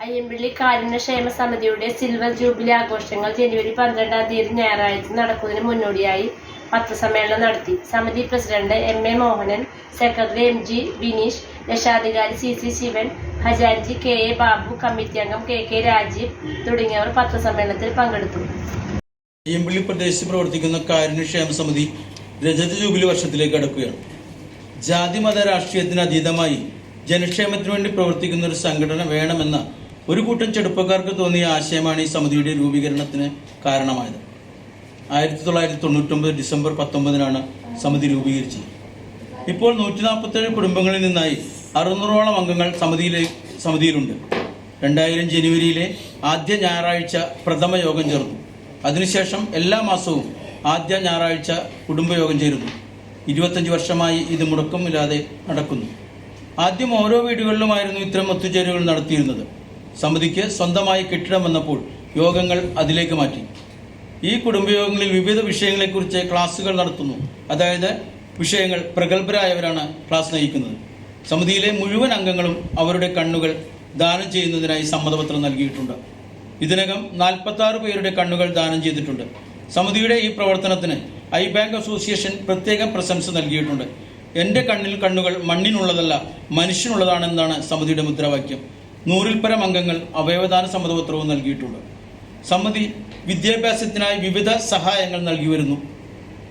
അയ്യമ്പള്ളി കാരുണ്യക്ഷേമ സമിതിയുടെ silver jubilee ആഘോഷങ്ങൾ ജനുവരി 12-ാം തീയതി ഞായറാഴ്ച നടക്കുന്നതിന് മുന്നോടിയായി പത്രസമ്മേളനം നടത്തി. സമിതി president M A. Mohanan, secretary M G. Bineesh, രക്ഷാധികാരി സി.സി. ശിവൻ, ഖജാൻജി കെ.എ. ബാബു, കമ്മിറ്റി അംഗം കെ.കെ. രാജീവ് തുടങ്ങിയവർ പത്രസമ്മേളനത്തിൽ പങ്കെടുത്തു. അയ്യമ്പള്ളി പ്രദേശത്ത് പ്രവർത്തിക്കുന്ന കാരുണ്യക്ഷേമ സമിതി രജത ജൂബിലി വർഷത്തിലേക്ക് കടക്കുകയാണ്. ജാതിമത രാഷ്ട്രീയത്തിന് അതീതമായി ജനക്ഷേമത്തിനു വേണ്ടി പ്രവർത്തിക്കുന്ന ഒരു സംഘടന വേണമെന്ന ഒരു കൂട്ടം ചെറുപ്പക്കാർക്ക് തോന്നിയ ആശയമാണ് ഈ സമിതിയുടെ രൂപീകരണത്തിന് കാരണമായത്. 1999 ഡിസംബർ 19-നാണ് സമിതി രൂപീകരിച്ചത്. ഇപ്പോൾ 147 കുടുംബങ്ങളിൽ നിന്നായി 600ഓളം അംഗങ്ങൾ സമിതിയിലുണ്ട്. 2000 ജനുവരിയിലെ ആദ്യ ഞായറാഴ്ച പ്രഥമ യോഗം ചേർന്നു. അതിനുശേഷം എല്ലാ മാസവും ആദ്യ ഞായറാഴ്ച കുടുംബയോഗം ചേരുന്നു. 25 വർഷമായി ഇത് മുടക്കമില്ലാതെ നടക്കുന്നു. ആദ്യം ഓരോ വീടുകളിലുമായിരുന്നു ഇത്തരം ഒത്തുചേരലുകൾ നടത്തിയിരുന്നത്. സമിതിക്ക് സ്വന്തമായി കെട്ടിടം വന്നപ്പോൾ യോഗങ്ങൾ അതിലേക്ക് മാറ്റി. ഈ കുടുംബയോഗങ്ങളിൽ വിവിധ വിഷയങ്ങളെക്കുറിച്ച് ക്ലാസുകൾ നടത്തുന്നു. അതായത് വിഷയങ്ങൾ പ്രഗത്ഭരായവരാണ് ക്ലാസ് നയിക്കുന്നത്. സമിതിയിലെ മുഴുവൻ അംഗങ്ങളും അവരുടെ കണ്ണുകൾ ദാനം ചെയ്യുന്നതിനായി സമ്മതപത്രം നൽകിയിട്ടുണ്ട്. ഇതിനകം 46 പേരുടെ കണ്ണുകൾ ദാനം ചെയ്തിട്ടുണ്ട്. സമിതിയുടെ ഈ പ്രവർത്തനത്തിന് ഐ ബാങ്ക് അസോസിയേഷൻ പ്രത്യേക പ്രശംസ നൽകിയിട്ടുണ്ട്. എൻ്റെ കണ്ണുകൾ മണ്ണിനുള്ളതല്ല മനുഷ്യനുള്ളതാണെന്നാണ് സമിതിയുടെ മുദ്രാവാക്യം. 100-ൽ പരം അംഗങ്ങൾ അവയവദാന സമ്മതപത്രവും നൽകിയിട്ടുണ്ട്. സമിതി വിദ്യാഭ്യാസത്തിനായി വിവിധ സഹായങ്ങൾ നൽകി വരുന്നു.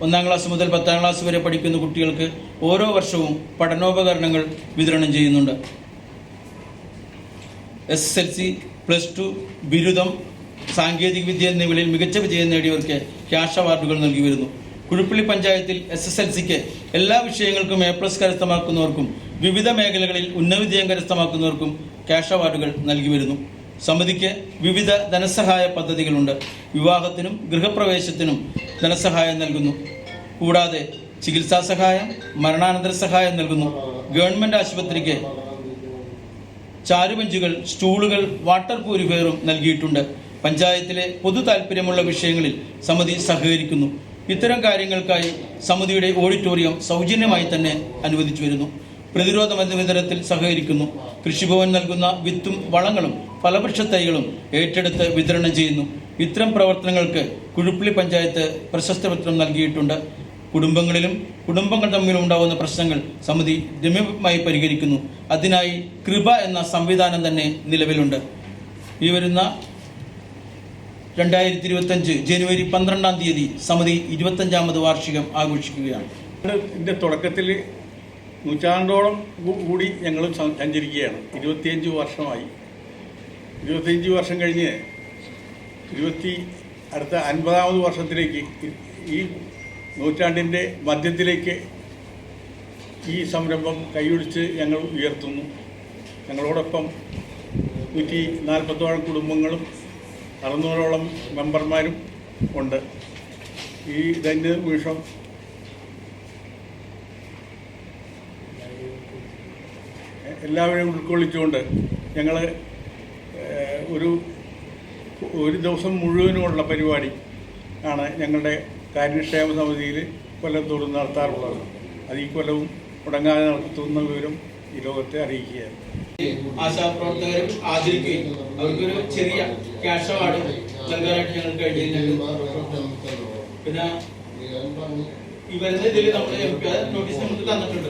1-ാം ക്ലാസ് മുതൽ 10-ാം ക്ലാസ് വരെ പഠിക്കുന്ന കുട്ടികൾക്ക് ഓരോ വർഷവും പഠനോപകരണങ്ങൾ വിതരണം ചെയ്യുന്നുണ്ട്. SSLC, +2, ബിരുദം, സാങ്കേതിക വിദ്യ എന്നിവയിൽ മികച്ച വിജയം നേടിയവർക്ക് ക്യാഷ് അവാർഡുകൾ നൽകി വരുന്നു. കുഴുപ്പള്ളി പഞ്ചായത്തിൽ SSLCക്ക് എല്ലാ വിഷയങ്ങൾക്കും A+ കരസ്ഥമാക്കുന്നവർക്കും വിവിധ മേഖലകളിൽ ഉന്നത വിജയം കരസ്ഥമാക്കുന്നവർക്കും ക്യാഷ് അവാർഡുകൾ നൽകി വരുന്നു. സമിതിക്ക് വിവിധ ധനസഹായ പദ്ധതികളുണ്ട്. വിവാഹത്തിനും ഗൃഹപ്രവേശത്തിനും ധനസഹായം നൽകുന്നു. കൂടാതെ ചികിത്സാ സഹായം, മരണാനന്തര സഹായം നൽകുന്നു. ഗവൺമെന്റ് ആശുപത്രിക്ക് ചാരുബെഞ്ചുകൾ, സ്റ്റൂളുകൾ, വാട്ടർ പ്യൂരിഫയറും നൽകിയിട്ടുണ്ട്. പഞ്ചായത്തിലെ പൊതു താൽപ്പര്യമുള്ള വിഷയങ്ങളിൽ സമിതി സഹകരിക്കുന്നു. ഇത്തരം കാര്യങ്ങൾക്കായി സമിതിയുടെ ഓഡിറ്റോറിയം സൗജന്യമായി തന്നെ അനുവദിച്ചു വരുന്നു. പ്രതിരോധ വിതരണത്തിൽ സഹകരിക്കുന്നു. കൃഷിഭവൻ നൽകുന്ന വിത്തും വളങ്ങളും ഫലവൃക്ഷ തൈകളും ഏറ്റെടുത്ത് വിതരണം ചെയ്യുന്നു. ഇത്തരം പ്രവർത്തനങ്ങൾക്ക് കുഴുപ്പള്ളി പഞ്ചായത്ത് പ്രശസ്തിപത്രം നൽകിയിട്ടുണ്ട്. കുടുംബങ്ങൾ തമ്മിലും ഉണ്ടാകുന്ന പ്രശ്നങ്ങൾ സമിതി രമ്യമായി പരിഹരിക്കുന്നു. അതിനായി കൃപ എന്ന സംവിധാനം തന്നെ നിലവിലുണ്ട്. ഈ വരുന്ന 2025 ജനുവരി 12-ാം തീയതി സമിതി 25ാമത് വാർഷികം ആഘോഷിക്കുകയാണ്. ഇതിൻ്റെ തുടക്കത്തിൽ നൂറ്റാണ്ടോളം കൂടി ഞങ്ങളും സഞ്ചരിക്കുകയാണ്. 25 വർഷമായി. 25 വർഷം കഴിഞ്ഞ് അടുത്ത 50ാമത് വർഷത്തിലേക്ക്, ഈ നൂറ്റാണ്ടിൻ്റെ മധ്യത്തിലേക്ക് ഈ സംരംഭം കൈയൊടിച്ച് ഞങ്ങൾ ഉയർത്തുന്നു. ഞങ്ങളോടൊപ്പം 140ഓളം കുടുംബങ്ങളും 600ഓളം മെമ്പർമാരും ഉണ്ട്. ഈ നിമിഷം എല്ലാവരെയും ഉൾക്കൊള്ളിച്ചുകൊണ്ട് ഞങ്ങൾ ഒരു ദിവസം മുഴുവനുമുള്ള പരിപാടി ആണ് ഞങ്ങളുടെ കാരുണ്യക്ഷേമ സമിതിയിൽ കൊല്ലത്തോറും നടത്താറുള്ളത്. അത് ഈ കൊല്ലവും മുടങ്ങാതെ നടത്തുന്ന വിവരം ഈ ലോകത്തെ അറിയിക്കുകയാണ്. ആശാപ്രവർത്തകരും ആദരിക്കുകയും അവർക്കൊരു ചെറിയ ക്യാഷ് അവാർഡ് നൽകാനായിട്ട് ഞങ്ങൾ കഴിഞ്ഞിട്ടുണ്ട്. പിന്നെ ഈ വരുന്ന ഇതിൽ നമ്മൾ നോട്ടീസ് നമുക്ക് തന്നിട്ടുണ്ട്.